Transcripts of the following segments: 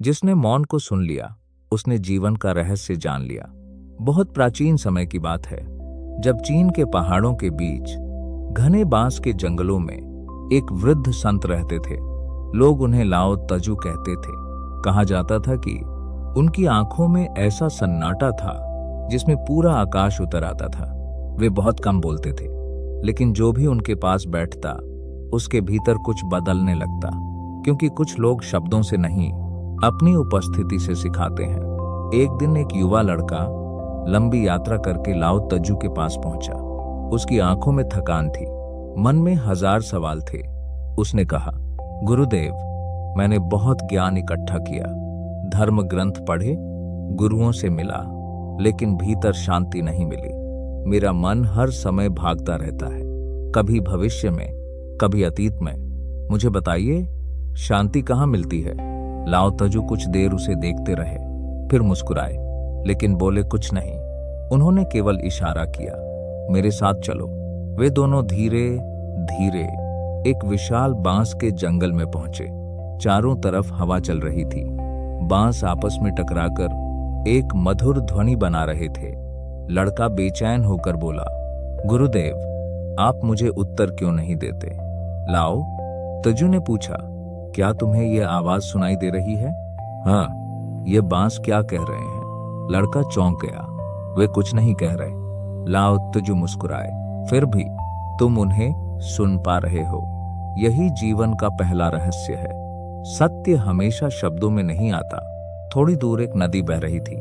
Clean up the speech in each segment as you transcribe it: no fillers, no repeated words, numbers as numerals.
जिसने मौन को सुन लिया उसने जीवन का रहस्य जान लिया। बहुत प्राचीन समय की बात है, जब चीन के पहाड़ों के बीच घने बांस के जंगलों में एक वृद्ध संत रहते थे। लोग उन्हें लाओ तजू कहते थे। कहा जाता था कि उनकी आंखों में ऐसा सन्नाटा था जिसमें पूरा आकाश उतर आता था। वे बहुत कम बोलते थे, लेकिन जो भी उनके पास बैठता उसके भीतर कुछ बदलने लगता, क्योंकि कुछ लोग शब्दों से नहीं, अपनी उपस्थिति से सिखाते हैं। एक दिन एक युवा लड़का लंबी यात्रा करके लाओ तजू के पास पहुंचा। उसकी आंखों में थकान थी, मन में 1000 सवाल थे। उसने कहा, गुरुदेव, मैंने बहुत ज्ञान इकट्ठा किया, धर्म ग्रंथ पढ़े, गुरुओं से मिला, लेकिन भीतर शांति नहीं मिली। मेरा मन हर समय भागता रहता है, कभी भविष्य में, कभी अतीत में। मुझे बताइए, शांति कहाँ मिलती है? लाओ तजू कुछ देर उसे देखते रहे, फिर मुस्कुराए, लेकिन बोले कुछ नहीं। उन्होंने केवल इशारा किया, मेरे साथ चलो। वे दोनों धीरे धीरे एक विशाल बांस के जंगल में पहुंचे। चारों तरफ हवा चल रही थी, बांस आपस में टकराकर एक मधुर ध्वनि बना रहे थे। लड़का बेचैन होकर बोला, गुरुदेव, आप मुझे उत्तर क्यों नहीं देते? लाओ तजू ने पूछा, क्या तुम्हें यह आवाज सुनाई दे रही है? हाँ, ये बांस क्या कह रहे हैं? लड़का चौंक गया, वे कुछ नहीं कह रहे। लाओ तजू मुस्कुराए, फिर भी तुम उन्हें सुन पा रहे हो। यही जीवन का पहला रहस्य है। सत्य हमेशा शब्दों में नहीं आता। थोड़ी दूर एक नदी बह रही थी।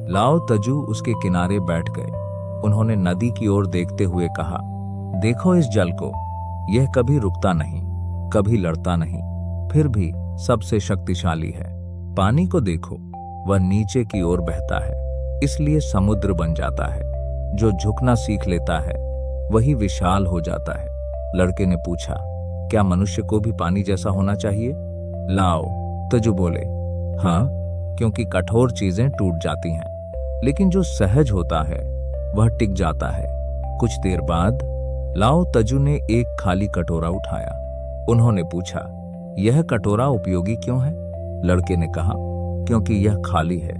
लाओ तजू उसके किनारे बैठ गए। उन्होंने नदी की ओर देखते हुए कहा, देखो इस जल को, यह कभी रुकता नहीं, कभी लड़ता नहीं, फिर भी सबसे शक्तिशाली है। पानी को देखो, वह नीचे की ओर बहता है, इसलिए समुद्र बन जाता है। जो झुकना सीख लेता है वही विशाल हो जाता है। लड़के ने पूछा, क्या मनुष्य को भी पानी जैसा होना चाहिए? लाओ तजू बोले, हाँ, क्योंकि कठोर चीजें टूट जाती हैं, लेकिन जो सहज होता है वह टिक जाता है। कुछ देर बाद लाओ तजू ने एक खाली कटोरा उठाया। उन्होंने पूछा, यह कटोरा उपयोगी क्यों है? लड़के ने कहा, क्योंकि यह खाली है।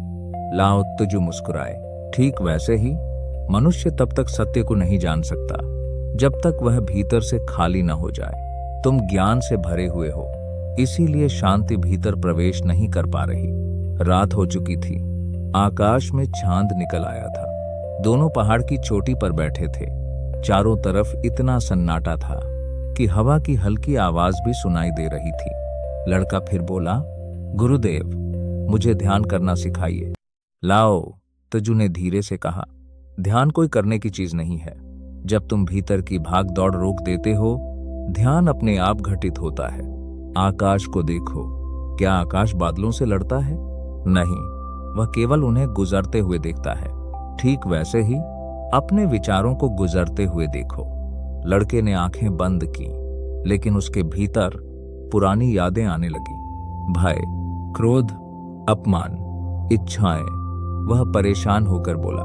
लाओ तजू मुस्कुराए, ठीक वैसे ही मनुष्य तब तक सत्य को नहीं जान सकता जब तक वह भीतर से खाली न हो जाए। तुम ज्ञान से भरे हुए हो, इसीलिए शांति भीतर प्रवेश नहीं कर पा रही। रात हो चुकी थी, आकाश में चांद निकल आया था। दोनों पहाड़ की चोटी पर बैठे थे। चारों तरफ इतना सन्नाटा था कि हवा की हल्की आवाज भी सुनाई दे रही थी। लड़का फिर बोला, गुरुदेव, मुझे ध्यान करना सिखाइए। लाओ तजू ने धीरे से कहा, ध्यान कोई करने की चीज नहीं है। जब तुम भीतर की भाग दौड़ रोक देते हो, ध्यान अपने आप घटित होता है। आकाश को देखो, क्या आकाश बादलों से लड़ता है? नहीं, वह केवल उन्हें गुजरते हुए देखता है। ठीक वैसे ही अपने विचारों को गुजरते हुए देखो। लड़के ने आंखें बंद की, लेकिन उसके भीतर पुरानी यादें आने लगी। भय, क्रोध, अपमान, इच्छाएं। वह परेशान होकर बोला,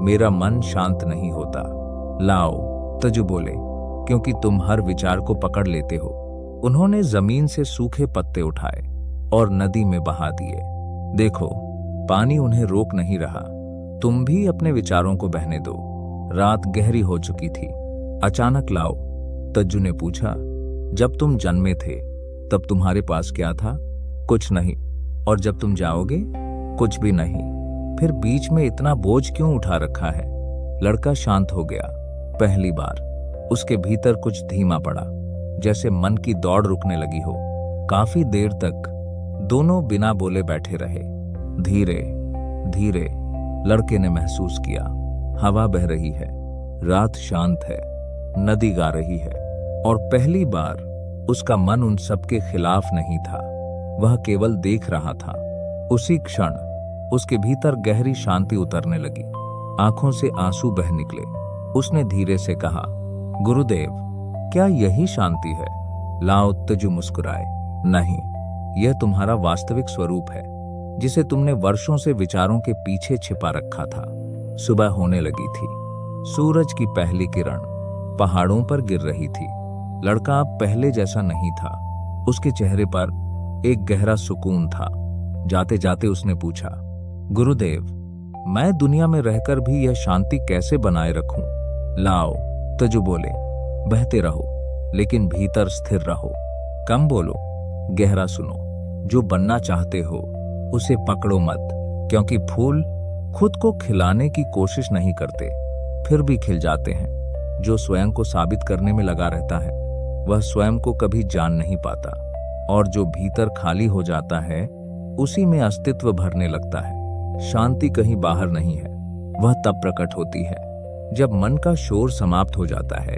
मेरा मन शांत नहीं होता। लाओ तजू बोले, क्योंकि तुम हर विचार को पकड़ लेते हो। उन्होंने जमीन से सूखे पत्ते उठाए और नदी में बहा दिए। देखो, पानी उन्हें रोक नहीं रहा। तुम भी अपने विचारों को बहने दो। रात गहरी हो चुकी थी। अचानक लाओ तज्जू ने पूछा, जब तुम जन्मे थे तब तुम्हारे पास क्या था? कुछ नहीं। और जब तुम जाओगे? कुछ भी नहीं। फिर बीच में इतना बोझ क्यों उठा रखा है? लड़का शांत हो गया। पहली बार उसके भीतर कुछ धीमा पड़ा, जैसे मन की दौड़ रुकने लगी हो। काफी देर तक दोनों बिना बोले बैठे रहे। धीरे धीरे लड़के ने महसूस किया, हवा बह रही है, रात शांत है, नदी गा रही है, और पहली बार उसका मन उन सबके खिलाफ नहीं था। वह केवल देख रहा था। उसी क्षण उसके भीतर गहरी शांति उतरने लगी। आंखों से आंसू बह निकले। उसने धीरे से कहा, गुरुदेव, क्या यही शांति है? लाओ तजू मुस्कुराए, नहीं, यह तुम्हारा वास्तविक स्वरूप है, जिसे तुमने वर्षों से विचारों के पीछे छिपा रखा था। सुबह होने लगी थी। सूरज की पहली किरण पहाड़ों पर गिर रही थी। लड़का अब पहले जैसा नहीं था। उसके चेहरे पर एक गहरा सुकून था, जाते जाते उसने पूछा, गुरुदेव, मैं दुनिया में रहकर भी यह शांति कैसे बनाए रखूं? लाओ तजु बोले, बहते रहो लेकिन भीतर स्थिर रहो, कम बोलो, गहरा सुनो, जो बनना चाहते हो उसे पकड़ो मत, क्योंकि फूल खुद को खिलाने की कोशिश नहीं करते, फिर भी खिल जाते हैं। जो स्वयं को साबित करने में लगा रहता है वह स्वयं को कभी जान नहीं पाता, और जो भीतर खाली हो जाता है उसी में अस्तित्व भरने लगता है। शांति कहीं बाहर नहीं है, वह तब प्रकट होती है जब मन का शोर समाप्त हो जाता है